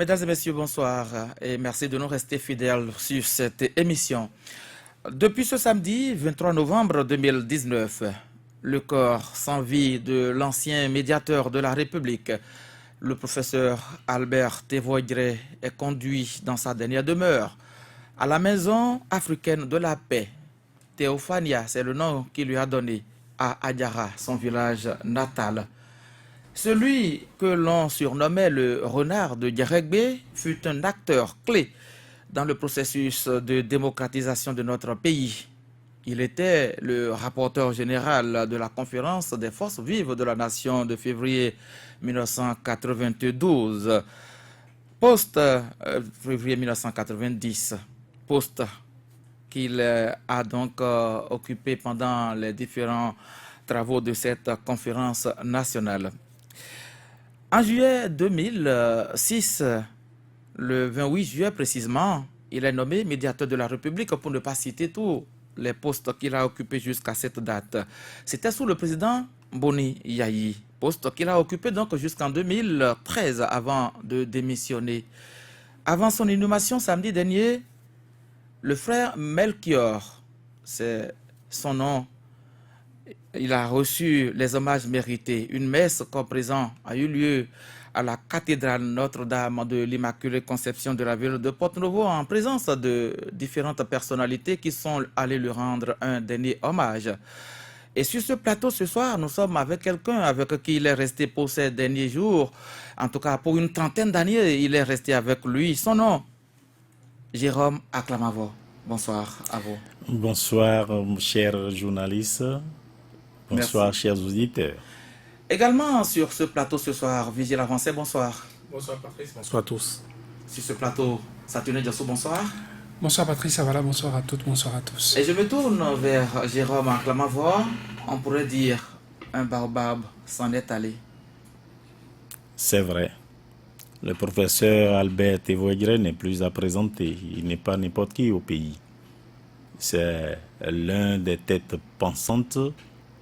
Mesdames et messieurs, bonsoir et merci de nous rester fidèles sur cette émission. Depuis ce samedi 23 novembre 2019, le corps sans vie de l'ancien médiateur de la République, le professeur Albert Tevoyre, est conduit dans sa dernière demeure à la Maison africaine de la paix. Théophania, c'est le nom qu'il lui a donné à Adiara, son village natal. Celui que l'on surnommait le renard de Djeregbé fut un acteur clé dans le processus de démocratisation de notre pays. Il était le rapporteur général de la conférence des forces vives de la nation de février 1992, février 1990, poste qu'il a donc occupé pendant les différents travaux de cette conférence nationale. En juillet 2006, le 28 juillet précisément, il est nommé médiateur de la République pour ne pas citer tous les postes qu'il a occupés jusqu'à cette date. C'était sous le président Boni Yayi, poste qu'il a occupé donc jusqu'en 2013 avant de démissionner. Avant son inhumation samedi dernier, le frère Melchior, c'est son nom, il a reçu les hommages mérités. Une messe comme présent a eu lieu à la cathédrale Notre-Dame de l'Immaculée Conception de la ville de Porto-Novo en présence de différentes personnalités qui sont allées lui rendre un dernier hommage. Et sur ce plateau ce soir, nous sommes avec quelqu'un avec qui il est resté pour ces derniers jours. En tout cas, pour une trentaine d'années, il est resté avec lui. Son nom, Jérôme Aklamavo. Bonsoir à vous. Bonsoir, chers journalistes. Bonsoir, merci. Chers auditeurs. Également sur ce plateau ce soir, Vigile Avancé, bonsoir. Bonsoir Patrice, bonsoir à tous. Sur ce plateau, Saturne Diassou, bonsoir. Bonsoir Patrice Avala, bonsoir à toutes, bonsoir à tous. Et je me tourne vers Jérôme Aklamavo. On pourrait dire un baobab s'en est allé. C'est vrai. Le professeur Albert Tevoyre n'est plus à présenter. Il n'est pas n'importe qui au pays. C'est l'un des têtes pensantes,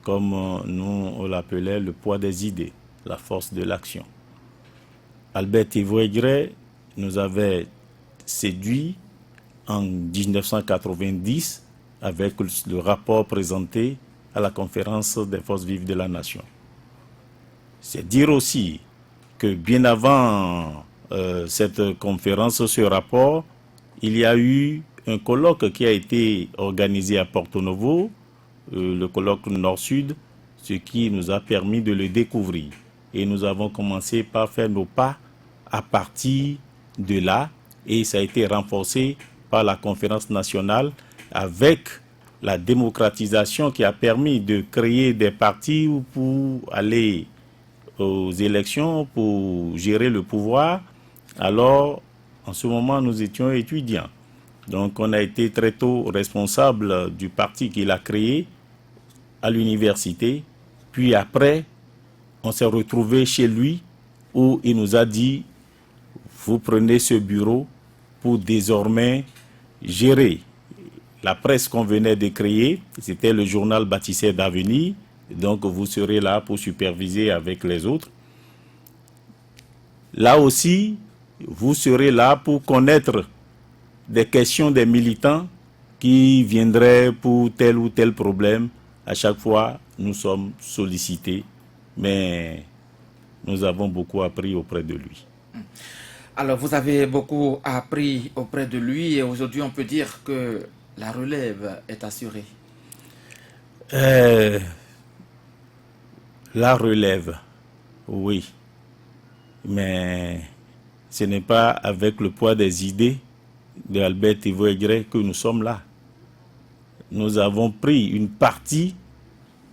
comme nous on l'appelait, le poids des idées, la force de l'action. Albert Tevoyre nous avait séduit en 1990 avec le rapport présenté à la conférence des forces vives de la nation. C'est dire aussi que bien avant cette conférence, ce rapport, il y a eu un colloque qui a été organisé à Porto-Novo, le colloque Nord-Sud, ce qui nous a permis de le découvrir. Et nous avons commencé par faire nos pas à partir de là, et ça a été renforcé par la conférence nationale avec la démocratisation qui a permis de créer des partis pour aller aux élections, pour gérer le pouvoir. Alors, en ce moment, nous étions étudiants. Donc, on a été très tôt responsable du parti qu'il a créé à l'université. Puis après, on s'est retrouvé chez lui où il nous a dit « Vous prenez ce bureau pour désormais gérer la presse qu'on venait de créer. » C'était le journal Bâtisseur d'Avenir. Donc, vous serez là pour superviser avec les autres. Là aussi, vous serez là pour connaître des questions des militants qui viendraient pour tel ou tel problème. À chaque fois, nous sommes sollicités, mais nous avons beaucoup appris auprès de lui. Alors, vous avez beaucoup appris auprès de lui et aujourd'hui, on peut dire que la relève est assurée. La relève, oui, mais ce n'est pas avec le poids des idées de Albert Tevoyre que nous sommes là. Nous avons pris une partie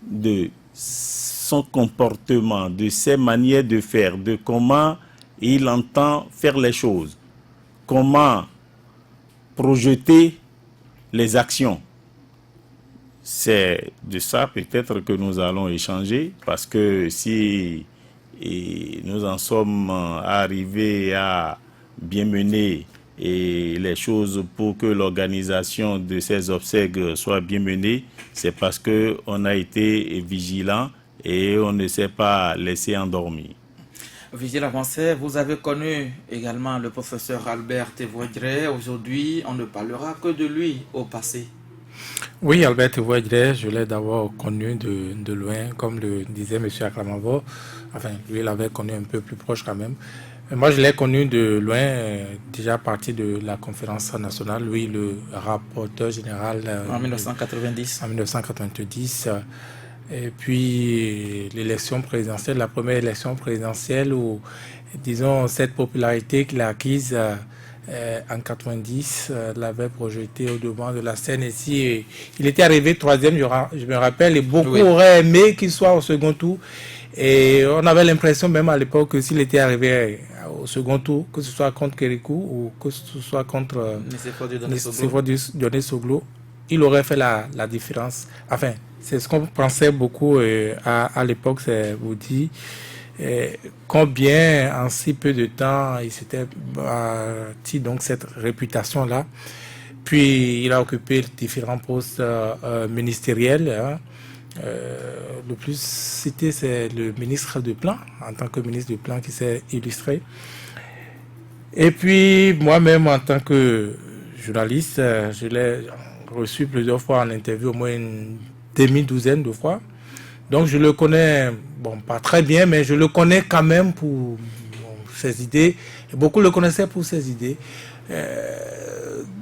de son comportement, de ses manières de faire, de comment il entend faire les choses, comment projeter les actions. C'est de ça peut-être que nous allons échanger, parce que si nous en sommes arrivés à bien mener les choses pour que l'organisation de ces obsèques soit bien menée, c'est parce qu'on a été vigilant et on ne s'est pas laissé endormir. Vigile avancé, vous avez connu également le professeur Albert Thévoigré. Aujourd'hui, on ne parlera que de lui au passé. Oui, Albert Thévoigré, je l'ai d'abord connu de loin, comme le disait M. Aklamavo. Enfin, lui, il l'avait connu un peu plus proche quand même. Mais moi, je l'ai connu de loin, déjà parti de la conférence nationale. Lui, le rapporteur général En 1990. En 1990. Et puis l'élection présidentielle, la première élection présidentielle où, disons, cette popularité qu'il a acquise en 90 l'avait projeté au devant de la scène ici. Et il était arrivé troisième, je me rappelle, et beaucoup auraient aimé qu'il soit au second tour. Et on avait l'impression même à l'époque que s'il était arrivé au second tour, que ce soit contre Kérékou ou que ce soit contre Dionné Soglo, il aurait fait la différence. Enfin, c'est ce qu'on pensait beaucoup à l'époque, c'est vous dire combien en si peu de temps il s'était bâti donc cette réputation-là. Puis il a occupé différents postes ministériels. Hein. Le plus cité, c'est le ministre de Plan, en tant que ministre de Plan qui s'est illustré. Et puis moi-même, en tant que journaliste, je l'ai reçu plusieurs fois en interview, au moins une demi-douzaine de fois. Donc je le connais, bon, pas très bien, mais je le connais quand même pour ses idées. Et beaucoup le connaissaient pour ses idées.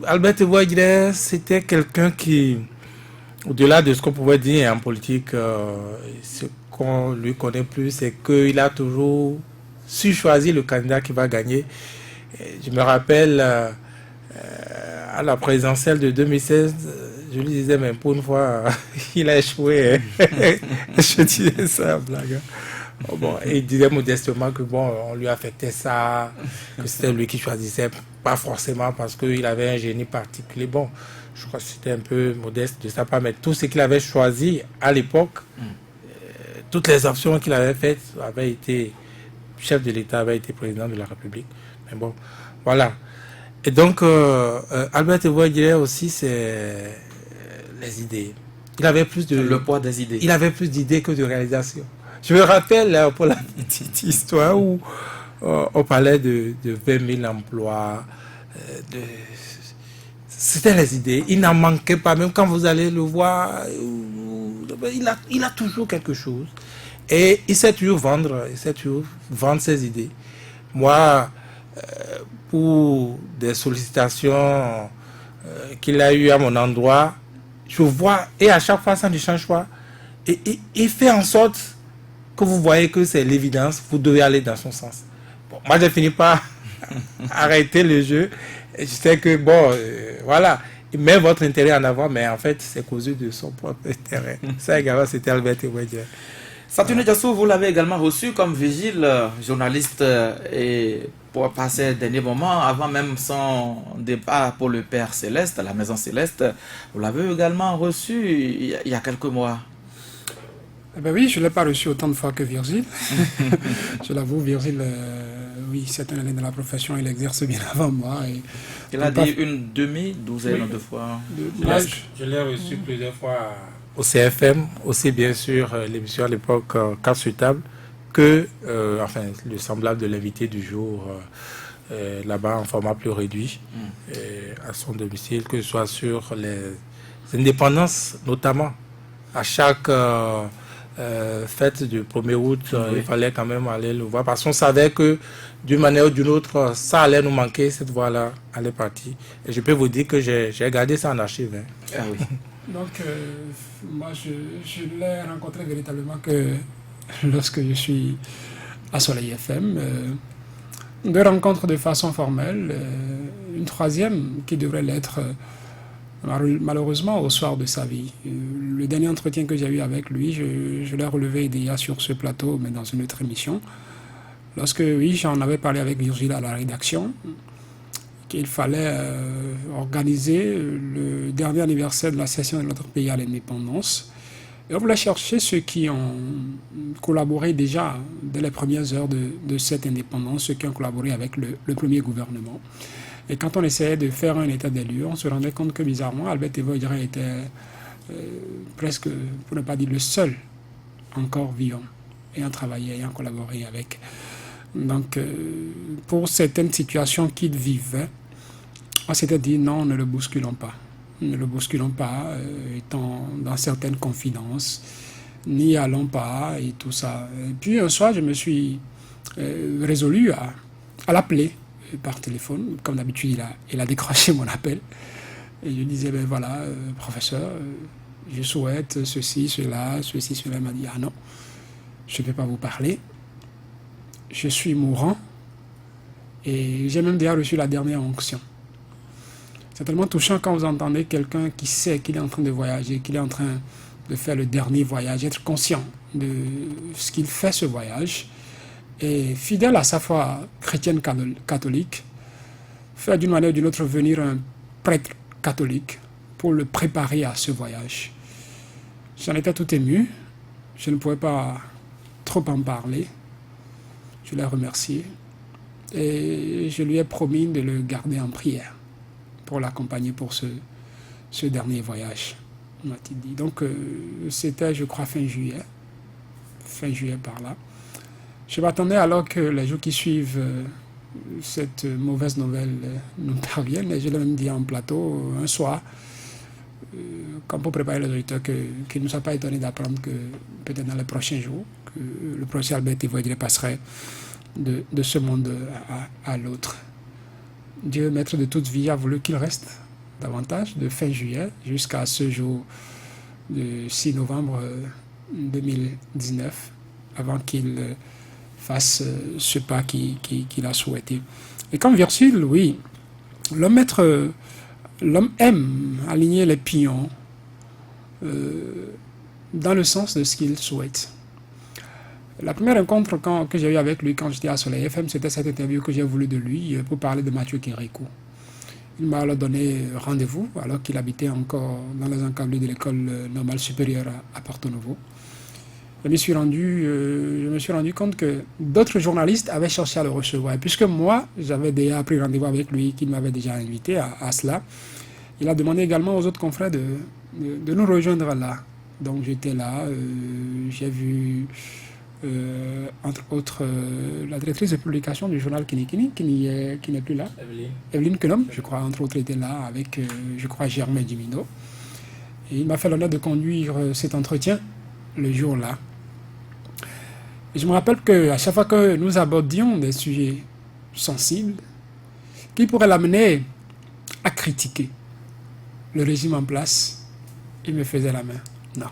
Albert Thévoigré, c'était quelqu'un qui, au-delà de ce qu'on pouvait dire en politique, ce qu'on lui connaît plus, c'est qu'il a toujours su choisir le candidat qui va gagner. Je me rappelle à la présidentielle de 2016, je lui disais, mais pour une fois, il a échoué. Je disais ça, blague. Bon, et il disait modestement que bon, on lui affectait ça, que c'était lui qui choisissait, pas forcément parce qu'il avait un génie particulier. Bon, je crois que c'était un peu modeste de sa part, mais tout ce qu'il avait choisi à l'époque, toutes les options qu'il avait faites, avait été chef de l'État, avait été président de la République. Mais bon, voilà. Et donc, Albert Thévoigré aussi, c'est les idées. Il avait plus de... Le poids des idées. Il avait plus d'idées que de réalisations. Je me rappelle, pour la petite histoire, où on parlait de 20 000 emplois. C'était les idées. Il n'en manquait pas. Même quand vous allez le voir, il a toujours quelque chose. Et il sait toujours vendre ses idées. Moi, pour des sollicitations qu'il a eues à mon endroit, je vois, et à chaque fois, ça ne change pas. Et il fait en sorte que vous voyez que c'est l'évidence, vous devez aller dans son sens. Bon, moi, j'ai fini par arrêter le jeu. Et je sais que, bon, voilà, il met votre intérêt en avant, mais en fait, c'est causé de son propre intérêt. Ça également, c'était Albert Thévoigré. Saturne Diassou, vous l'avez également reçu comme vigile, journaliste, et pour passer les derniers moments, avant même son départ pour le Père Céleste, la Maison Céleste. Vous l'avez également reçu il y a quelques mois. Eh ben oui, je ne l'ai pas reçu autant de fois que Virgile. Je l'avoue, Virgile, oui, c'est un année dans la profession, il exerce bien avant moi. Et il a dit une demi-douzaine de fois. Je l'ai reçu plusieurs fois au CFM, aussi bien sûr l'émission à l'époque Carte sur table, que enfin, le semblable de l'invité du jour là-bas en format plus réduit à son domicile, que ce soit sur les indépendances notamment. À chaque fête du 1er août, il fallait quand même aller le voir parce qu'on savait que d'une manière ou d'une autre, ça allait nous manquer, cette voix-là allait partir. Et je peux vous dire que j'ai gardé ça en archive. Hein. Ah oui. Donc, moi, je l'ai rencontré véritablement que lorsque je suis à Soleil FM. Deux rencontres de façon formelle, une troisième qui devrait l'être malheureusement au soir de sa vie. Le dernier entretien que j'ai eu avec lui, je l'ai relevé déjà sur ce plateau, mais dans une autre émission. Lorsque, oui, j'en avais parlé avec Virgile à la rédaction, qu'il fallait organiser le dernier anniversaire de la session de notre pays à l'indépendance. Et on voulait chercher ceux qui ont collaboré déjà dès les premières heures de cette indépendance, ceux qui ont collaboré avec le premier gouvernement. Et quand on essayait de faire un état des lieux, on se rendait compte que bizarrement, Albert Thévoigré était presque, pour ne pas dire le seul, encore vivant, ayant travaillé, ayant collaboré avec Donc, pour certaines situations qu'il vivait, on s'était dit non, ne le bousculons pas. Ne le bousculons pas, étant dans certaines confidences, n'y allons pas et tout ça. Et puis un soir, je me suis résolu à l'appeler par téléphone. Comme d'habitude, il a décroché mon appel. Et je disais, ben voilà, professeur, je souhaite ceci, cela, ceci, cela. Il m'a dit, ah non, je ne peux pas vous parler. Je suis mourant et j'ai même déjà reçu la dernière onction. C'est tellement touchant quand vous entendez quelqu'un qui sait qu'il est en train de voyager, qu'il est en train de faire le dernier voyage, être conscient de ce qu'il fait ce voyage, et fidèle à sa foi chrétienne catholique, faire d'une manière ou d'une autre venir un prêtre catholique pour le préparer à ce voyage. J'en étais tout ému, je ne pouvais pas trop en parler. Je l'ai remercié et je lui ai promis de le garder en prière pour l'accompagner pour ce dernier voyage, m'a-t-il dit. Donc, c'était, je crois, fin juillet par là. Je m'attendais alors que les jours qui suivent cette mauvaise nouvelle nous parvienne, et je l'ai même dit en plateau un soir, comme pour préparer les auditeurs, qu'il ne soit pas étonné d'apprendre que peut-être dans les prochains jours, que le professeur Albert Ivoirier passerait de ce monde à l'autre. Dieu, maître de toute vie, a voulu qu'il reste davantage de fin juillet jusqu'à ce jour de 6 novembre 2019, avant qu'il fasse ce pas qu'il a souhaité. Et comme Virgile, oui, l'homme aime aligner les pions dans le sens de ce qu'il souhaite. La première rencontre que j'ai eu avec lui quand j'étais à Soleil FM, c'était cette interview que j'ai voulu de lui pour parler de Mathieu Kérékou. Il m'a alors donné rendez-vous alors qu'il habitait encore dans les encablures de l'école normale supérieure à Porto Novo. Je me suis rendu compte que d'autres journalistes avaient cherché à le recevoir. Et puisque moi, j'avais déjà pris rendez-vous avec lui, qu'il m'avait déjà invité à cela, il a demandé également aux autres confrères de nous rejoindre là. Donc j'étais là, j'ai vu... entre autres, la directrice de publication du journal Kinikini, qui n'est plus là, Evelyne Kenom, je crois, entre autres, était là avec, je crois, Germain Dimino. Et il m'a fait l'honneur de conduire cet entretien le jour-là. Et je me rappelle qu'à chaque fois que nous abordions des sujets sensibles, qui pourraient l'amener à critiquer le régime en place, il me faisait la main. Non,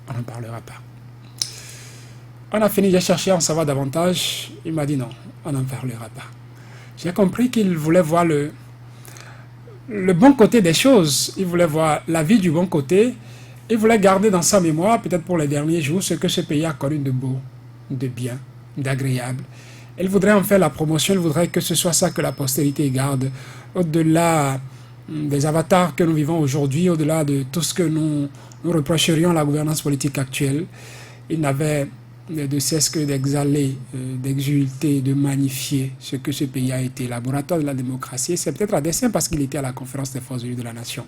on n'en parlera pas. On a fini, j'ai cherché à en savoir davantage. Il m'a dit non, on n'en parlera pas. J'ai compris qu'il voulait voir le bon côté des choses. Il voulait voir la vie du bon côté. Il voulait garder dans sa mémoire, peut-être pour les derniers jours, ce que ce pays a connu de beau, de bien, d'agréable. Il voudrait en faire la promotion. Il voudrait que ce soit ça que la postérité garde. Au-delà des avatars que nous vivons aujourd'hui, au-delà de tout ce que nous reprocherions à la gouvernance politique actuelle, il n'avait de cesse que d'exhaler, d'exulter, de magnifier ce que ce pays a été, laboratoire de la démocratie. C'est peut-être à dessein parce qu'il était à la conférence des forces vives de la nation.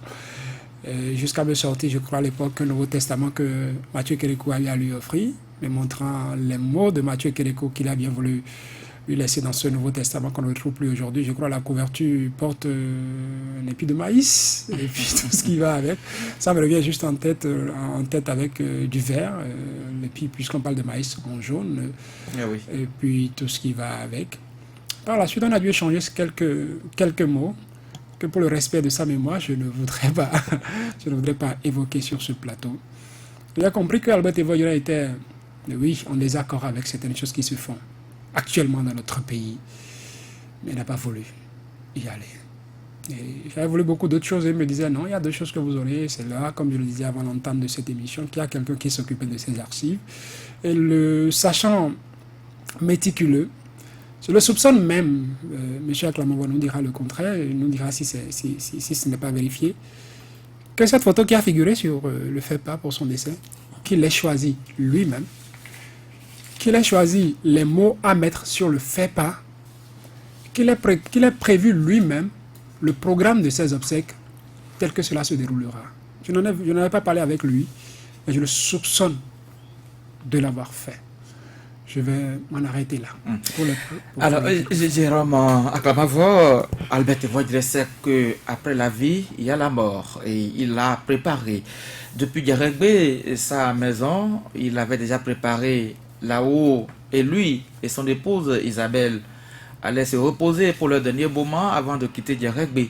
Jusqu'à me sortir, je crois, à l'époque, un Nouveau Testament que Mathieu Kérékou avait à lui offrir, me montrant les mots de Mathieu Kérékou qu'il a bien voulu lui laisser dans ce Nouveau Testament qu'on ne retrouve plus aujourd'hui. Je crois que la couverture porte un épi de maïs et puis tout ce qui va avec. Ça me revient juste en tête avec du vert, l'épi, puisqu'on parle de maïs en jaune, oui. Et puis tout ce qui va avec. Par la suite, on a dû échanger quelques mots que pour le respect de sa mémoire, je ne voudrais pas évoquer sur ce plateau. Il a compris que Albert Ivoirier était, oui, en désaccord avec certaines choses qui se font actuellement dans notre pays, mais il n'a pas voulu y aller. Et j'avais voulu beaucoup d'autres choses et il me disait non, il y a deux choses que vous aurez, c'est là, comme je le disais avant l'entente de cette émission, qu'il y a quelqu'un qui s'occupait de ces archives. Et le sachant méticuleux, je le soupçonne même, M. Aklamova nous dira le contraire, il nous dira si ce n'est pas vérifié, que cette photo qui a figuré sur le fait-pas pour son décès, qu'il ait choisi lui-même, qu'il ait choisi les mots à mettre sur le fait-pas, qu'il ait prévu lui-même le programme de ses obsèques tel que cela se déroulera. Je n'en avais pas parlé avec lui, mais je le soupçonne de l'avoir fait. je vais m'en arrêter là. Alors, Jérôme Aklamavo, Albert Tevoidre sait qu'après la vie, il y a la mort. Et il l'a préparé. Depuis Dieregbe, sa maison, il avait déjà préparé là-haut. Et lui et son épouse Isabelle allaient se reposer pour leur dernier moment avant de quitter Dieregbe.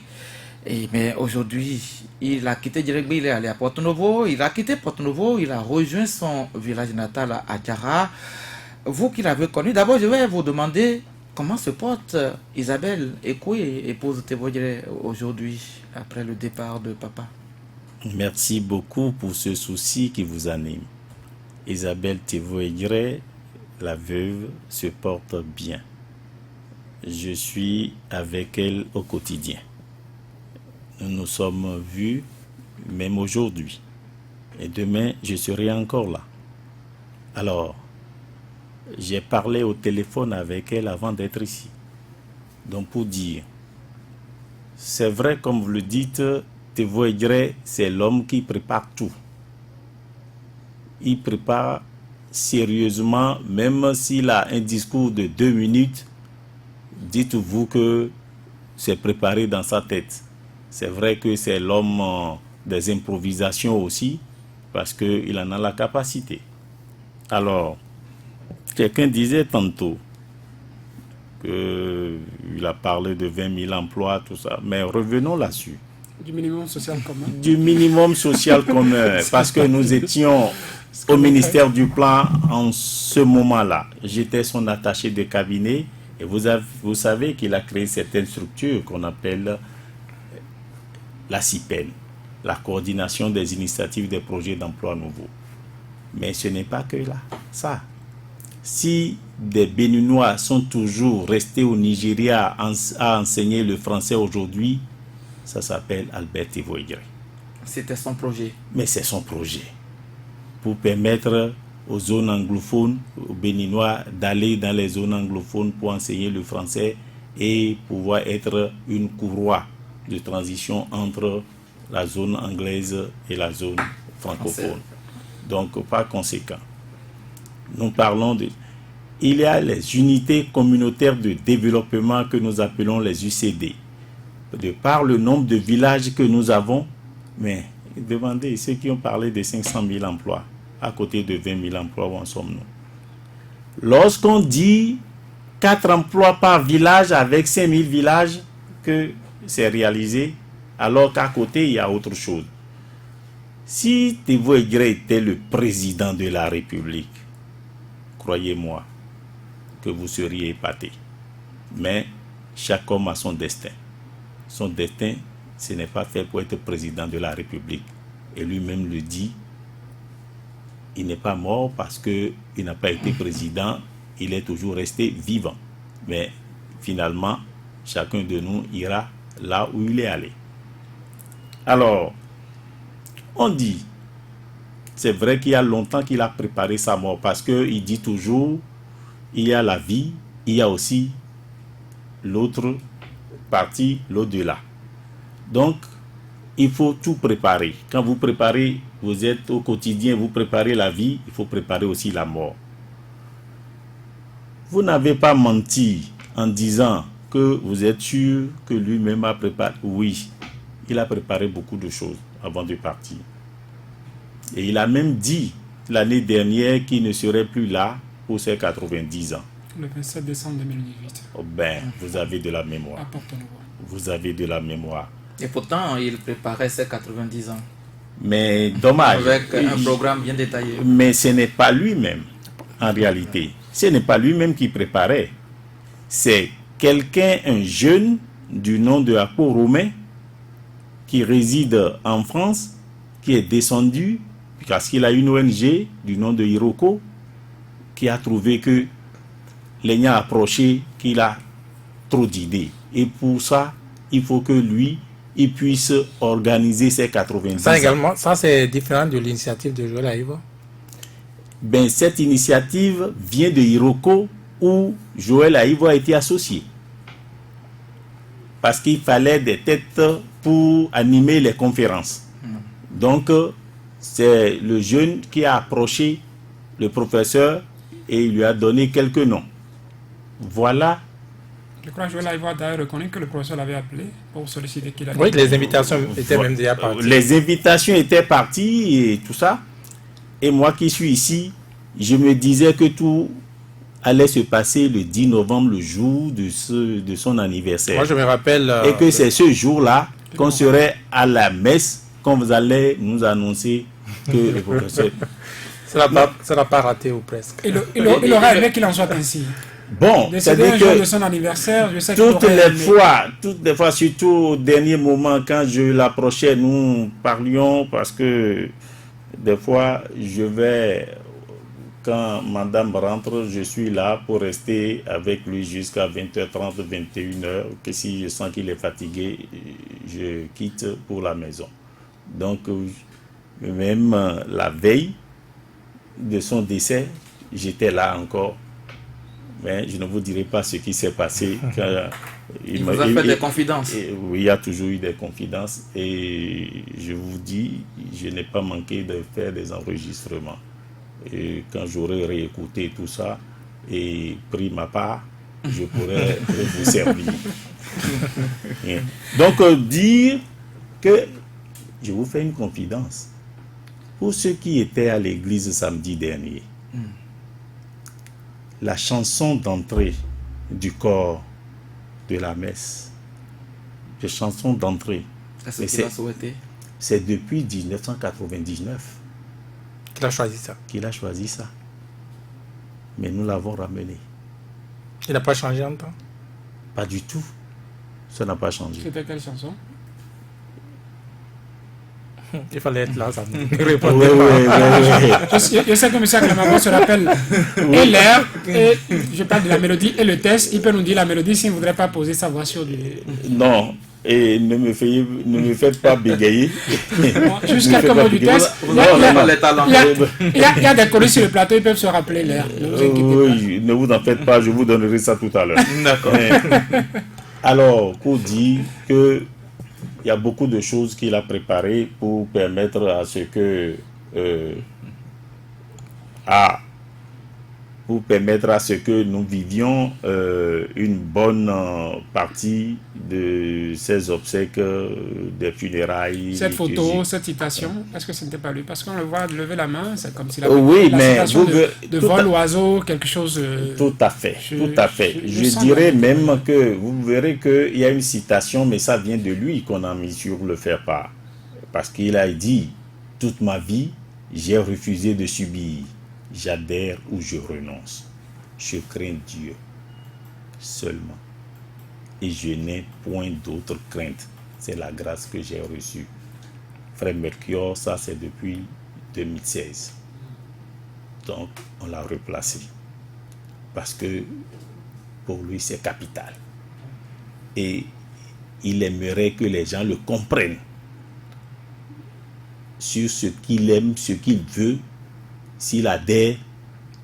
Mais aujourd'hui, il a quitté Dieregbe, il est allé à Porto Novo. Il a quitté Porto Novo, il a rejoint son village natal à Djara. Vous qui l'avez connu, d'abord je vais vous demander comment se porte Isabelle Ekoué, épouse Tevoidre, aujourd'hui, après le départ de papa. Merci beaucoup pour ce souci qui vous anime. Isabelle Tevoidre, la veuve, se porte bien. Je suis avec elle au quotidien. Nous nous sommes vus même aujourd'hui. Et demain, je serai encore là. Alors, j'ai parlé au téléphone avec elle avant d'être ici. Donc pour dire, c'est vrai comme vous le dites, Tevoidre, c'est l'homme qui prépare tout. Il prépare sérieusement, même s'il a un discours de 2 minutes, dites-vous que c'est préparé dans sa tête. C'est vrai que c'est l'homme des improvisations aussi, parce qu'il en a la capacité. Alors, quelqu'un disait tantôt qu'il a parlé de 20 000 emplois, tout ça, mais revenons là-dessus. Du minimum social commun. Du minimum social commun, parce que nous étions au ministère du Plan en ce moment-là. J'étais son attaché de cabinet et vous savez qu'il a créé certaines structures qu'on appelle la CIPEN, la coordination des initiatives des projets d'emploi nouveaux. Mais ce n'est pas que là, ça. Si des Béninois sont toujours restés au Nigeria à enseigner le français aujourd'hui, ça s'appelle Albert Tevoidre. C'était son projet. Mais c'est son projet. Pour permettre aux zones anglophones, aux Béninois, d'aller dans les zones anglophones pour enseigner le français et pouvoir être une courroie de transition entre la zone anglaise et la zone francophone. Donc, par conséquent, nous parlons de... Il y a les unités communautaires de développement que nous appelons les UCD. De par le nombre de villages que nous avons, mais demandez ceux qui ont parlé de 500 000 emplois, à côté de 20 000 emplois, où en sommes-nous? Lorsqu'on dit 4 emplois par village avec 5 000 villages, que c'est réalisé, alors qu'à côté, il y a autre chose. Si Tevoidre était le président de la République, croyez-moi que vous seriez épaté. Mais chaque homme a son destin. Son destin, ce n'est pas fait pour être président de la République. Et lui-même le dit, il n'est pas mort parce qu'il n'a pas été président, il est toujours resté vivant. Mais finalement, chacun de nous ira là où il est allé. Alors, on dit, c'est vrai qu'il y a longtemps qu'il a préparé sa mort parce qu'il dit toujours, il y a la vie, il y a aussi l'autre partie, l'au-delà. Donc, il faut tout préparer. Quand vous préparez, vous êtes au quotidien, vous préparez la vie, il faut préparer aussi la mort. Vous n'avez pas menti en disant que vous êtes sûr que lui-même a préparé. Oui, il a préparé beaucoup de choses avant de partir. Et il a même dit l'année dernière qu'il ne serait plus là pour ses 90 ans. Le 27 décembre 2018. Oh ben, vous avez de la mémoire. À Porto Novo. Vous avez de la mémoire. Et pourtant, il préparait ses 90 ans. Mais dommage. Avec un programme bien détaillé. Mais ce n'est pas lui-même, en réalité. Ce n'est pas lui-même qui préparait. C'est quelqu'un, un jeune du nom de Apo Romain, qui réside en France, qui est descendu, parce qu'il a une ONG du nom de Hiroko, qui a trouvé que l'ayant approché, qu'il a trop d'idées. Et pour ça, il faut que lui, il puisse organiser ses 90 ça ans. également, ça c'est différent de l'initiative de Joël Aïvo. Ben, cette initiative vient de Hiroko, où Joël Aïvo a été associé. Parce qu'il fallait des têtes pour animer les conférences. Donc, c'est le jeune qui a approché le professeur et il lui a donné quelques noms. Voilà. Je crois que Joël Aïvoire a d'ailleurs reconnu que le professeur l'avait appelé pour solliciter qu'il Oui, les invitations étaient même déjà parties. Les invitations étaient parties et tout ça. Et moi qui suis ici, je me disais que tout allait se passer le 10 novembre, le jour de son anniversaire. Moi, je me rappelle... et que c'est ce jour-là qu'on serait à la messe, quand vous allez nous annoncer que le professeur... Ça n'a pas raté ou presque. Il aurait aimé qu'il en soit ainsi. Bon, c'est-à-dire un jour de son anniversaire, je sais toutes les fois, surtout au dernier moment, quand je l'approchais, nous parlions, parce que des fois, quand madame rentre, je suis là pour rester avec lui jusqu'à 20h30, 21h, que si je sens qu'il est fatigué, je quitte pour la maison. Donc, même la veille de son décès, j'étais là encore. Mais je ne vous dirai pas ce qui s'est passé. Il vous a fait des confidences. Oui, il y a toujours eu des confidences. Et je vous dis, je n'ai pas manqué de faire des enregistrements. Et quand j'aurai réécouté tout ça et pris ma part, je pourrais vous servir. Donc, dire que je vous fais une confidence. Pour ceux qui étaient à l'église samedi dernier, la chanson d'entrée du corps de la messe, la chanson d'entrée, c'est depuis 1999 qu'il a choisi ça. Mais nous l'avons ramené. Il n'a pas changé en temps? Pas du tout. Ça n'a pas changé. C'était quelle chanson? Il fallait être là, ça me Je sais que M. Aklamabo se rappelle et l'air, et je parle de la mélodie et le texte. Il peut nous dire la mélodie s'il ne voudrait pas poser sa voix sur du... Non, et ne me faites pas bégayer. Juste quelques mots du texte. Il y a des collègues sur le plateau, ils peuvent se rappeler l'air. Oui, ne vous en faites pas, je vous donnerai ça tout à l'heure. D'accord. Alors, pour dire que il y a beaucoup de choses qu'il a préparées pour permettre à ce que nous vivions une bonne partie de ces obsèques, des funérailles. Cette photo, cette citation, est-ce que ce n'était pas lui? Parce qu'on le voit lever la main, c'est comme s'il avait oui, mais citation de vol oiseau, quelque chose... Tout à fait, tout à fait. Je dirais même que vous verrez qu'il y a une citation, mais ça vient de lui qu'on a mis sur le faire-part. Parce qu'il a dit, toute ma vie, j'ai refusé de subir. J'adhère ou je renonce. Je crains Dieu seulement. Et je n'ai point d'autre crainte. C'est la grâce que j'ai reçue. Frère Melchior, ça c'est depuis 2016. Donc on l'a replacé. Parce que pour lui c'est capital. Et il aimerait que les gens le comprennent sur ce qu'il aime, ce qu'il veut. S'il adhère,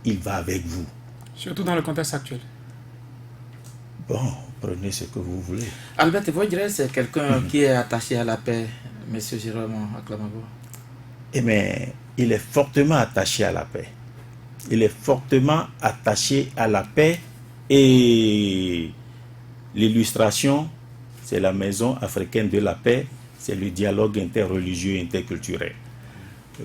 il va avec vous. Surtout dans le contexte actuel. Bon, prenez ce que vous voulez. Albert Voidrel, c'est quelqu'un qui est attaché à la paix, M. Jérôme Aklamabo. Eh bien, il est fortement attaché à la paix. Il est fortement attaché à la paix et l'illustration, c'est la Maison africaine de la paix, c'est le dialogue interreligieux et interculturel.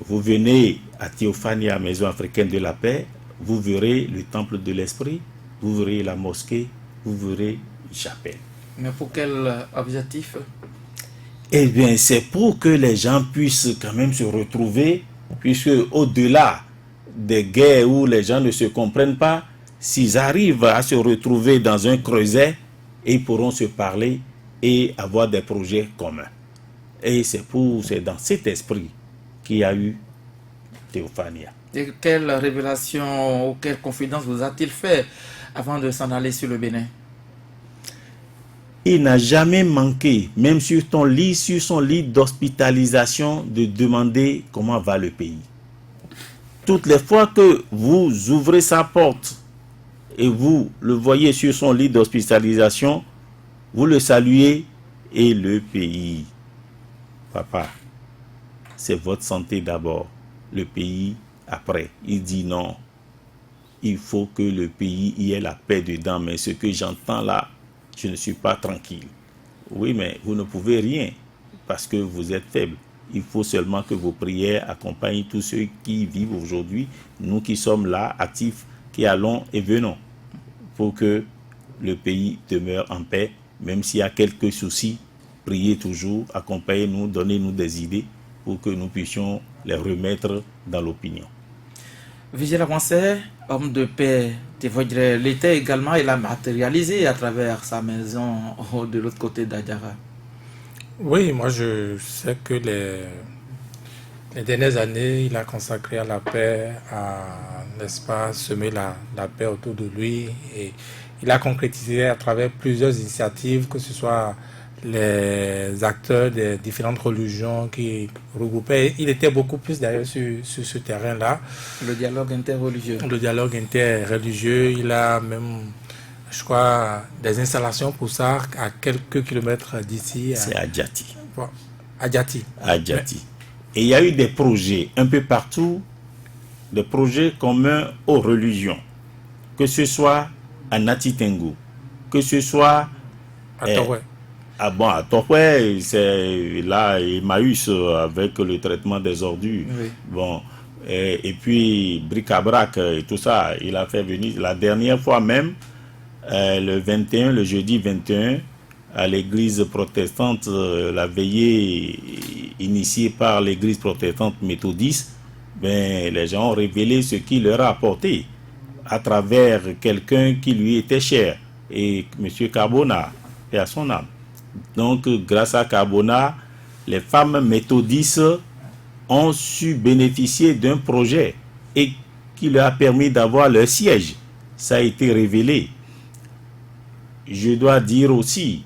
Vous venez à Théophanie, Maison africaine de la paix, vous verrez le temple de l'esprit, vous verrez la mosquée, vous verrez une chapelle. Mais pour quel objectif? Eh bien, c'est pour que les gens puissent quand même se retrouver, puisque au-delà des guerres où les gens ne se comprennent pas, s'ils arrivent à se retrouver dans un creuset, ils pourront se parler et avoir des projets communs. Et c'est dans cet esprit qu'il y a eu Théophania. Et quelle révélation ou quelle confidence vous a-t-il fait avant de s'en aller sur le Bénin? Il n'a jamais manqué, même sur son lit d'hospitalisation, de demander comment va le pays. Toutes les fois que vous ouvrez sa porte et vous le voyez sur son lit d'hospitalisation, vous le saluez et le pays. Papa, c'est votre santé d'abord, le pays après. Il dit non. il faut que le pays y ait la paix dedans. Mais ce que j'entends là, je ne suis pas tranquille. Oui, mais vous ne pouvez rien parce que vous êtes faible. Il faut seulement que vos prières accompagnent tous ceux qui vivent aujourd'hui, nous qui sommes là, actifs, qui allons et venons, pour que le pays demeure en paix, même s'il y a quelques soucis. Priez toujours, accompagnez-nous, donnez-nous des idées pour que nous puissions les remettre dans l'opinion. Vigile avancé, homme de paix, l'État également, il a matérialisé à travers sa maison de l'autre côté d'Adjara. Oui, moi je sais que les dernières années, il a consacré à la paix, à, n'est-ce pas, semer la paix autour de lui. Et il a concrétisé à travers plusieurs initiatives, que ce soit les acteurs des différentes religions qui regroupaient. Il était beaucoup plus d'ailleurs sur ce terrain-là. Le dialogue interreligieux. Le dialogue interreligieux, il a même, je crois, des installations pour ça à quelques kilomètres d'ici. C'est à Djati. Adjati. Adjati. Et il y a eu des projets un peu partout, des projets communs aux religions, que ce soit à Nati Tengu, que ce soit à Toré. Ah bon, à Toré, c'est là Emmaüs avec le traitement des ordures. Oui. Bon, et puis bric-à-brac et tout ça, il a fait venir la dernière fois même, le jeudi 21, à l'église protestante, la veillée initiée par l'église protestante méthodiste, ben, les gens ont révélé ce qu'il leur a apporté à travers quelqu'un qui lui était cher, et M. Carbona, et à son âme. Donc, grâce à Carbona, les femmes méthodistes ont su bénéficier d'un projet et qui leur a permis d'avoir leur siège. Ça a été révélé. Je dois dire aussi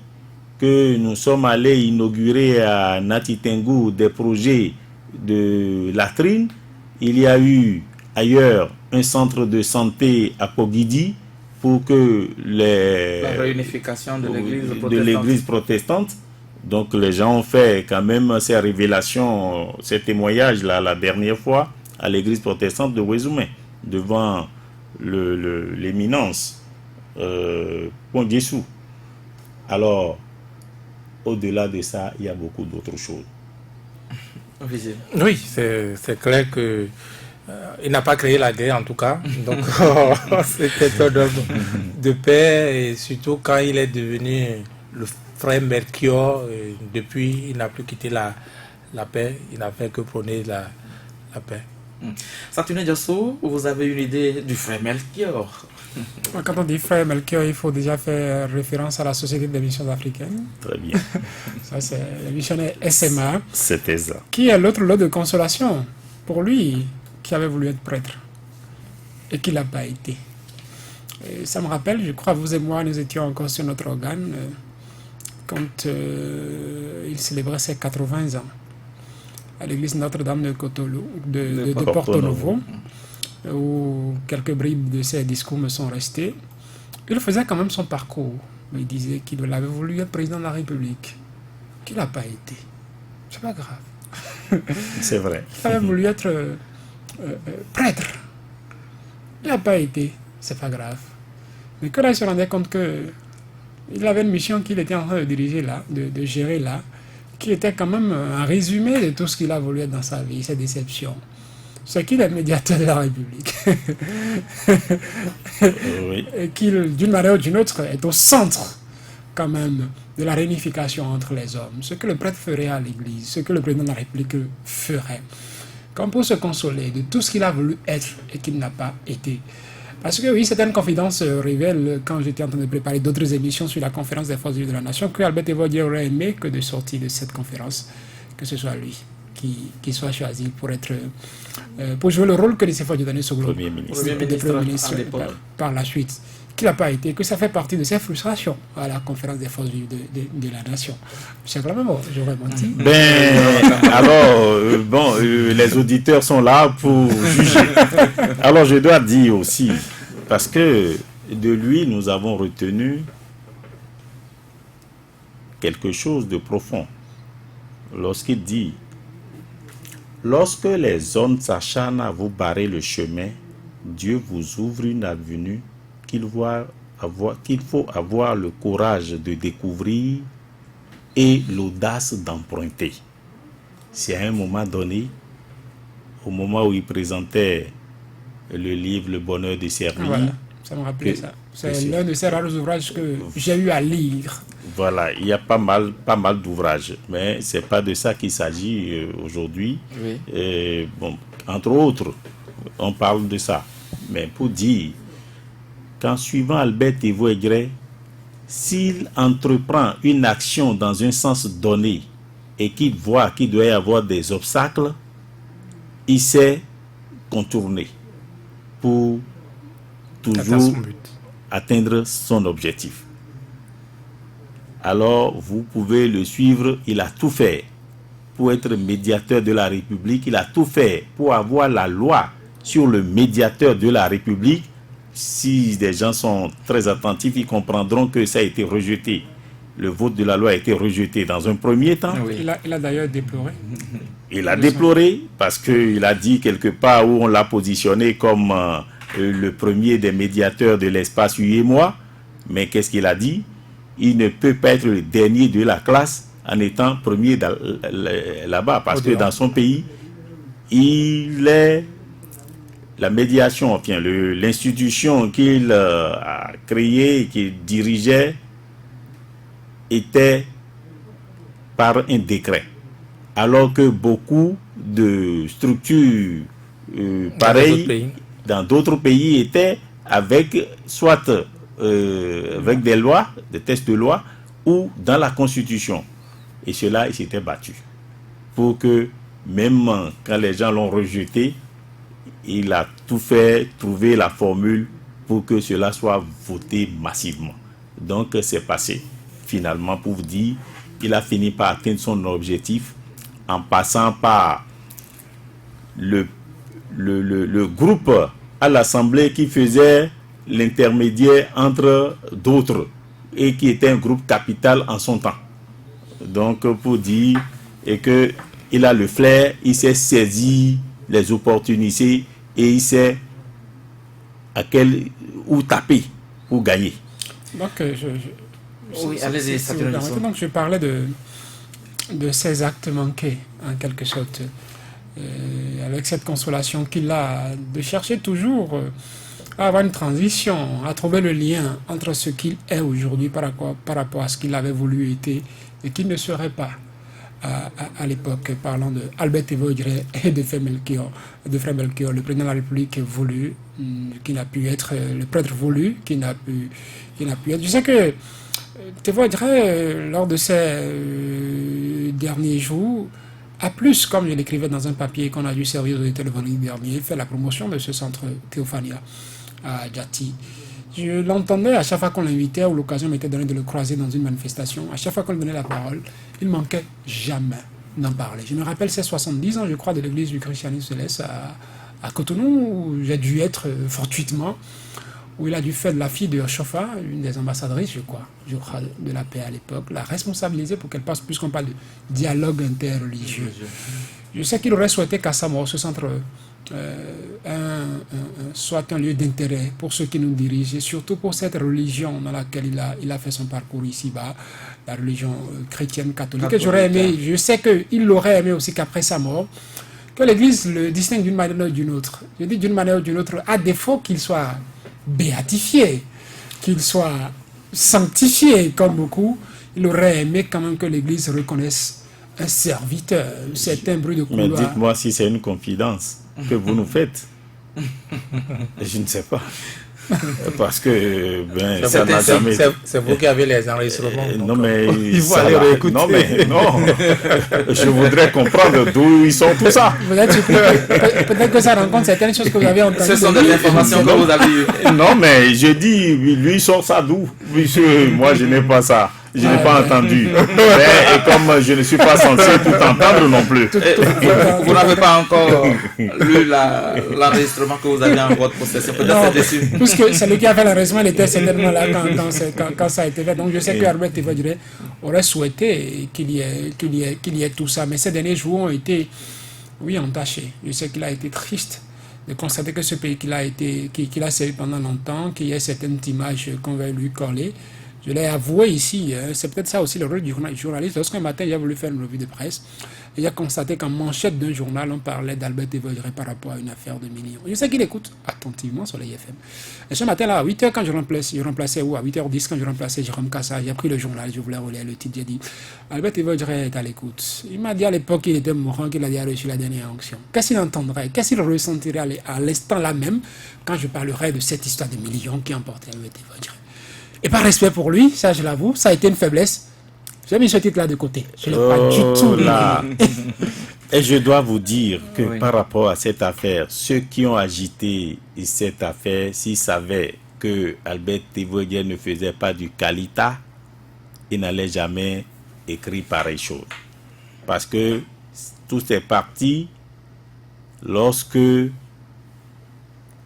que nous sommes allés inaugurer à Nati Tengu des projets de latrines. Il y a eu ailleurs un centre de santé à Pogidi pour que la réunification de l'église protestante. Donc les gens ont fait quand même ces révélations, ces témoignages-là la dernière fois à l'église protestante de Wezumé, devant l'éminence Pont Djessou. Alors, au-delà de ça, il y a beaucoup d'autres choses. Oui, c'est clair que il n'a pas créé la guerre en tout cas. Donc, c'était un homme de paix, et surtout quand il est devenu le frère Melchior, depuis, il n'a plus quitté la paix, il n'a fait que prôner la paix. Satoune Diasso, vous avez une idée du frère Melchior? Quand on dit frère Melchior, il faut déjà faire référence à la Société des missions africaines. Très bien. Ça, c'est le missionnaire SMA. C'était ça. Qui est l'autre lot de consolation pour lui, qui avait voulu être prêtre et qui ne l'a pas été. Et ça me rappelle, je crois, vous et moi, nous étions encore sur notre organe quand il célébrait ses 80 ans à l'église Notre-Dame de Porto Novo, où quelques bribes de ses discours me sont restés. Il faisait quand même son parcours. Il disait qu'il avait voulu être président de la République, qu'il n'a pas été. C'est pas grave. C'est vrai. Il avait voulu être prêtre. Il n'a pas été. C'est pas grave. Mais que là, il se rendait compte qu'il avait une mission qu'il était en train de diriger là, de gérer là, qui était quand même un résumé de tout ce qu'il a voulu être dans sa vie, ses déceptions. C'est qu'il est médiateur de la République. Oui. Et qu'il, d'une manière ou d'une autre, est au centre quand même de la réunification entre les hommes. Ce que le prêtre ferait à l'Église, ce que le président de la République ferait. Comme pour se consoler de tout ce qu'il a voulu être et qu'il n'a pas été. Parce que oui, certaines confidences révèlent, quand j'étais en train de préparer d'autres émissions sur la conférence des forces vives de la nation, que Albert Evodier aurait aimé que de sortir de cette conférence, que ce soit lui qui soit choisi pour jouer le rôle que laissait Fodjodane Soglo, Premier ministre par la suite, qu'il n'a pas été, que ça fait partie de ses frustrations à la conférence des forces vives de la nation. C'est quand même, j'aurais menti. Alors, les auditeurs sont là pour juger. Alors, je dois dire aussi, parce que de lui, nous avons retenu quelque chose de profond. Lorsqu'il dit: lorsque les hommes s'acharnent à vous barrer le chemin, Dieu vous ouvre une avenue qu'il faut avoir le courage de découvrir et l'audace d'emprunter. C'est à un moment donné, au moment où il présentait le livre Le bonheur de servir. Voilà, ça me rappelait ça. C'est l'un de ces rares ouvrages que j'ai eu à lire. Voilà, il y a pas mal d'ouvrages, mais c'est pas de ça qu'il s'agit aujourd'hui. Oui. Bon, entre autres, on parle de ça. Mais pour dire qu'en suivant Albert Thévoët-Gray, s'il entreprend une action dans un sens donné et qu'il voit qu'il doit y avoir des obstacles, il sait contourner pour toujours atteindre son objectif. Alors, vous pouvez le suivre, il a tout fait pour être médiateur de la République, il a tout fait pour avoir la loi sur le médiateur de la République. Si des gens sont très attentifs, ils comprendront que ça a été rejeté. Le vote de la loi a été rejeté dans un premier temps. Oui. Il a d'ailleurs déploré. Il a déploré parce qu'il a dit quelque part où on l'a positionné comme le premier des médiateurs de l'espace UEMOA. Mais qu'est-ce qu'il a dit? Il ne peut pas être le dernier de la classe en étant premier là-bas, parce que dans son pays, il est la médiation, enfin l'institution qu'il a créée, qu'il dirigeait, était par un décret. Alors que beaucoup de structures pareilles dans d'autres pays étaient avec soit avec des lois, des textes de loi, ou dans la Constitution. Et cela, il s'était battu pour que, même quand les gens l'ont rejeté, il a tout fait, trouver la formule pour que cela soit voté massivement. Donc, c'est passé. Finalement, pour vous dire, il a fini par atteindre son objectif en passant par le groupe à l'Assemblée qui faisait l'intermédiaire entre d'autres et qui était un groupe capital en son temps. Donc, pour dire que il a le flair, il sait saisir les opportunités et il sait où taper pour gagner. Donc, oui, allez-y, donc je parlais de ces actes manqués, en quelque sorte, avec cette consolation qu'il a de chercher toujours à avoir une transition, à trouver le lien entre ce qu'il est aujourd'hui par rapport à ce qu'il avait voulu être et qu'il ne serait pas à l'époque, parlant de Albert Thévoët-Gray et de Frère Melchior, le président de la République voulu, qui n'a pu être, le prêtre voulu, qui n'a pu être. Je sais que Thévoët-Gray, lors de ces derniers jours, a plus, comme je l'écrivais dans un papier qu'on a dû servir aux États le vendredi dernier, fait la promotion de ce centre Théophania à Djati. Je l'entendais à chaque fois qu'on l'invitait ou l'occasion m'était donnée de le croiser dans une manifestation. À chaque fois qu'on lui donnait la parole, il manquait jamais d'en parler. Je me rappelle ces 70 ans, je crois, de l'église du christianisme céleste à Cotonou, où j'ai dû être fortuitement, où il a dû faire de la fille de Chofa, une des ambassadrices, je crois, de la paix à l'époque, la responsabiliser pour qu'elle passe, puisqu'on parle de dialogue interreligieux. Je sais qu'il aurait souhaité qu'à sa mort, ce centre soit un lieu d'intérêt pour ceux qui nous dirigent, et surtout pour cette religion dans laquelle il a fait son parcours ici-bas, la religion chrétienne catholique. Et j'aurais aimé, je sais qu'il aurait aimé aussi qu'après sa mort, que l'Église le distingue d'une manière ou d'une autre. Je dis d'une manière ou d'une autre, à défaut qu'il soit béatifié, qu'il soit sanctifié comme beaucoup, il aurait aimé quand même que l'Église reconnaisse un serviteur, certain bruit de couloir. Mais dites-moi si c'est une confidence que vous nous faites. Je ne sais pas. Parce que ça n'a jamais... C'est vous qui avez les enregistrements. Non, mais il faut aller réécouter. Non, mais non. Je voudrais comprendre d'où ils sont tout ça. Peut-être que ça rencontre certaines choses que vous avez entendues. Ce sont des informations que vous avez eues. Non, mais je dis, lui, il sort ça d'où? Moi, je n'ai pas ça. Je n'ai pas entendu. Et comme je ne suis pas censé tout entendre non plus. Vous n'avez pas encore lu l'enregistrement que vous avez en votre possession. Peut-être c'est dessus. Puisque celui qui a fait l'enregistrement, il était certainement là quand ça a été fait. Donc je sais que Albert Thévoët-Gray aurait souhaité qu'il y ait tout ça. Mais ces derniers jours ont été, oui, entachés. Je sais qu'il a été triste de constater que ce pays qu'il a servi pendant longtemps, qu'il y a certaines images qu'on va lui coller. Je l'ai avoué ici, hein, c'est peut-être ça aussi le rôle du journaliste. Lorsqu'un matin, il a voulu faire une revue de presse, il a constaté qu'en manchette d'un journal, on parlait d'Albert Tévoldrey par rapport à une affaire de millions. Je sais qu'il écoute attentivement sur les FM. Et ce matin-là, à 8h, quand je remplaçais, ou à 8h10, quand je remplaçais Jérôme Kassa, j'ai pris le journal, je voulais relire le titre, j'ai dit, Albert Tévoldrey est à l'écoute. Il m'a dit à l'époque qu'il était mourant, qu'il avait reçu la dernière onction. Qu'est-ce qu'il entendrait, qu'est-ce qu'il ressentirait à l'instant là même, quand je parlerais de cette histoire de millions qui emportait Albert Tévoldrey. Et par respect pour lui, ça je l'avoue, ça a été une faiblesse. J'ai mis ce titre-là de côté. Je ne l'ai pas du tout là. Et je dois vous dire que Oui. par rapport à cette affaire, ceux qui ont agité cette affaire, s'ils savaient que Albert Tévoldrey ne faisait pas du qualita, ils n'allaient jamais écrire pareille chose. Parce que tout est parti lorsque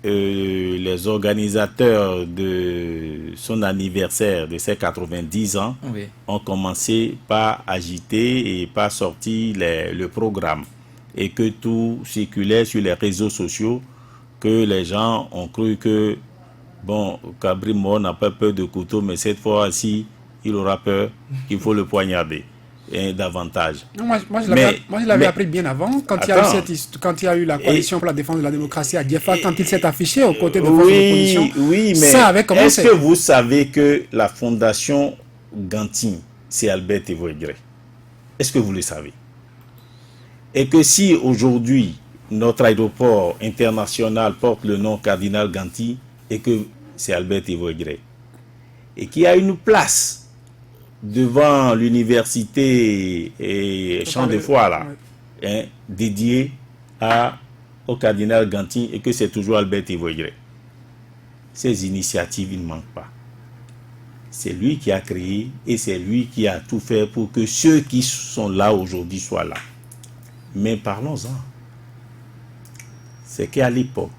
les organisateurs de son anniversaire de ses 90 ans Oui. ont commencé par agiter et par sortir le programme et que tout circulait sur les réseaux sociaux, que les gens ont cru que bon, Cabri Mort n'a pas peur de couteau, mais cette fois-ci il aura peur, qu'il faut le poignarder et davantage. Non, moi, je Mais- l'avais mais- appris bien avant, quand Attends. il y a eu la coalition pour la défense de la démocratie à Diefa, quand il s'est affiché aux côtés de forces Oui, d'opposition. oui, mais ça avait commencé. est-ce que vous savez que la fondation Gantin, c'est Albert Tévoldrey? Est-ce que vous le savez? Et que si aujourd'hui notre aéroport international porte le nom Cardinal Gantin et que c'est Albert Tévoldrey et qu'il y a une place devant l'université et Champ de Foire là, hein, dédiée au Cardinal Gantin et que c'est toujours Albert Tévoldrey. Ces initiatives, il ne manquent pas. C'est lui qui a créé et c'est lui qui a tout fait pour que ceux qui sont là aujourd'hui soient là. Mais parlons-en. C'est qu'à l'époque,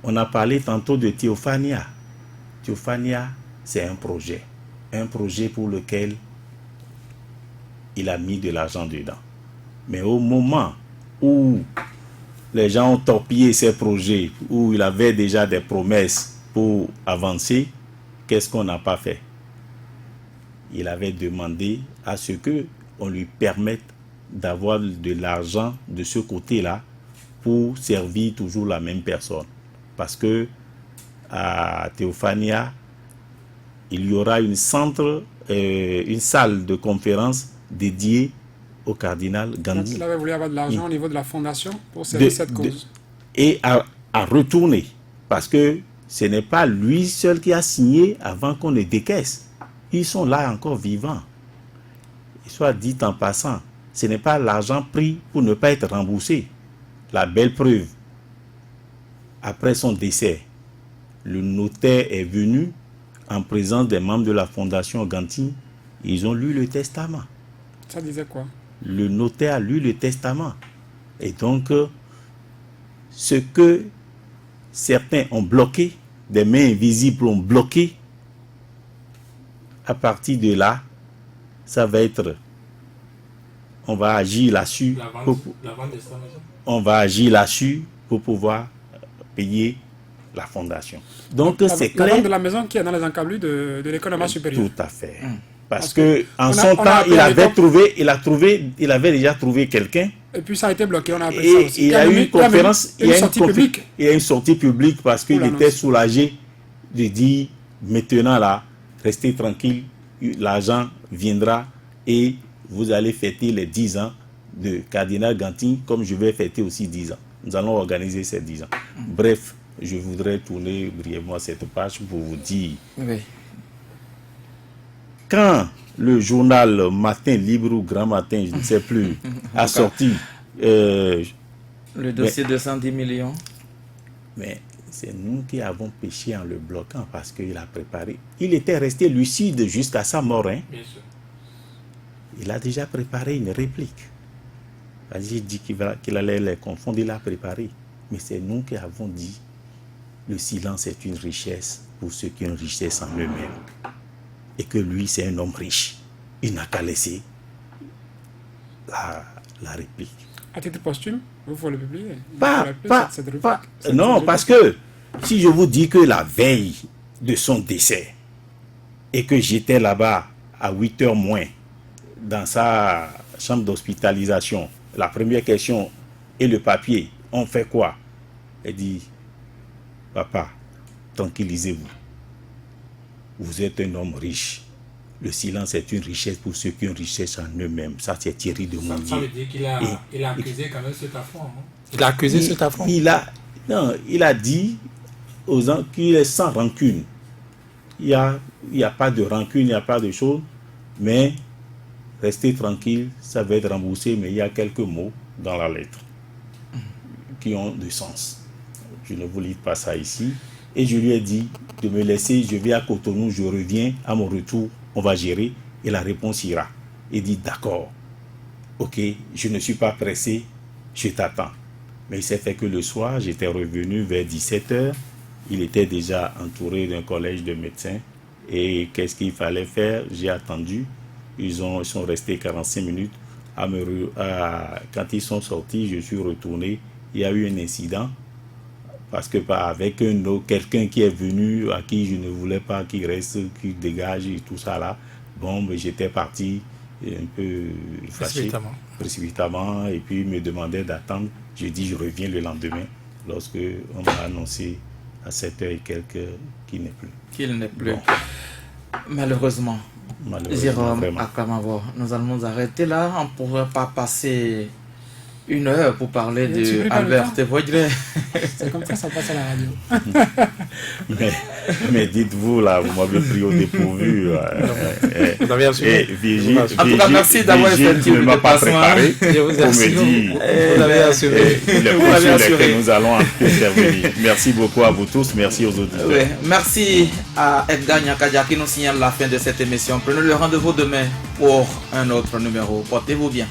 on a parlé tantôt de Théophania. Théophania, c'est un projet pour lequel il a mis de l'argent dedans. Mais au moment où les gens ont torpillé ces projets, où il avait déjà des promesses pour avancer, qu'est-ce qu'on n'a pas fait? Il avait demandé à ce que on lui permette d'avoir de l'argent de ce côté-là pour servir toujours la même personne. Parce que à Théophania, il y aura une salle de conférence dédiée au cardinal Gandhi. Il avait voulu avoir de l'argent au niveau de la fondation pour servir cette cause. Et à retourner. Parce que ce n'est pas lui seul qui a signé avant qu'on les décaisse. Ils sont là encore vivants. Et soit dit en passant, ce n'est pas l'argent pris pour ne pas être remboursé. La belle preuve, après son décès, le notaire est venu en présence des membres de la fondation Gantin. Ils ont lu le testament. Ça disait quoi? Le notaire a lu le testament. Et donc, ce que certains ont bloqué, des mains invisibles ont bloqué, à partir de là, ça va être, on va agir là-dessus. On va agir là-dessus pour pouvoir payer la fondation. Donc, c'est La clair. vente de la maison qui est dans les encablures de l'école normale supérieure. Tout à fait. Parce que en on a- son on a temps, appris il à avait l'époque- il avait déjà trouvé quelqu'un. Et puis ça a été bloqué, on a appris ça Et aussi. il y a eu une conférence, une sortie publique. il y a une sortie publique parce qu'il Pour était l'annonce. soulagé de dire maintenant là, restez tranquille, l'argent viendra et vous allez fêter les 10 ans de Cardinal Gantin comme je vais fêter aussi 10 ans. Nous allons organiser ces 10 ans. Bref, je voudrais tourner brièvement cette page pour vous dire Oui. quand le journal Matin Libre ou Grand Matin, je ne sais plus, a sorti, Le dossier de 110 millions. mais c'est nous qui avons péché en le bloquant parce qu'il a préparé. Il était resté lucide jusqu'à sa mort. Hein. Il a déjà préparé une réplique. J'ai dit qu'il allait les confondre, il a préparé. Mais c'est nous qui avons dit le silence est une richesse pour ceux qui ont une richesse en eux-mêmes. Et que lui, c'est un homme riche. Il n'a qu'à laisser la réplique. À titre posthume, vous pouvez le publier. Non, parce que si je vous dis que la veille de son décès et que j'étais là-bas à 8h moins dans sa chambre d'hospitalisation, la première question et le papier, on fait quoi? Elle dit, papa, tranquillisez-vous. Vous êtes un homme riche. Le silence est une richesse pour ceux qui ont une richesse en eux-mêmes. Ça, c'est Thierry de Mondier. Ça veut dire qu'il a accusé quand même cet affront. Il a accusé cet affront. Il a dit aux gens qu'il est sans rancune. Il n'y a pas de rancune, il n'y a pas de choses. Mais restez tranquille, ça va être remboursé. Mais il y a quelques mots dans la lettre qui ont du sens. Je ne vous lis pas ça ici. Et je lui ai dit de me laisser, je vais à Cotonou, je reviens, à mon retour, on va gérer et la réponse ira. Il dit d'accord, ok, je ne suis pas pressé, je t'attends. Mais il s'est fait que le soir, j'étais revenu vers 17h, il était déjà entouré d'un collège de médecins. Et qu'est-ce qu'il fallait faire? J'ai attendu, ils sont restés 45 minutes. Quand ils sont sortis, je suis retourné, il y a eu un incident. Parce que avec quelqu'un qui est venu, à qui je ne voulais pas qu'il reste, qu'il dégage et tout ça là, bon, mais j'étais parti un peu fâché, précipitamment, et puis il me demandait d'attendre. J'ai dit je reviens le lendemain, lorsque on m'a annoncé à 7h et quelques qu'il n'est plus. Qu'il n'est plus. Bon. Malheureusement, Jérôme Akamavo, nous allons nous arrêter là. On ne pourrait pas passer 1 heure pour parler de Albert Tevoidre. C'est comme ça passe à la radio. mais dites-vous là, vous m'avez pris au dépourvu. Vous avez assuré. En tout cas, merci d'avoir effectué le déplacement. Je vous assure. Vous avez assuré. Que nous allons intervenir. Merci beaucoup à vous tous. Merci aux auditeurs. Oui. Merci à Edgar Nyakadia qui nous signale la fin de cette émission. Prenez le rendez-vous demain pour un autre numéro. Portez-vous bien.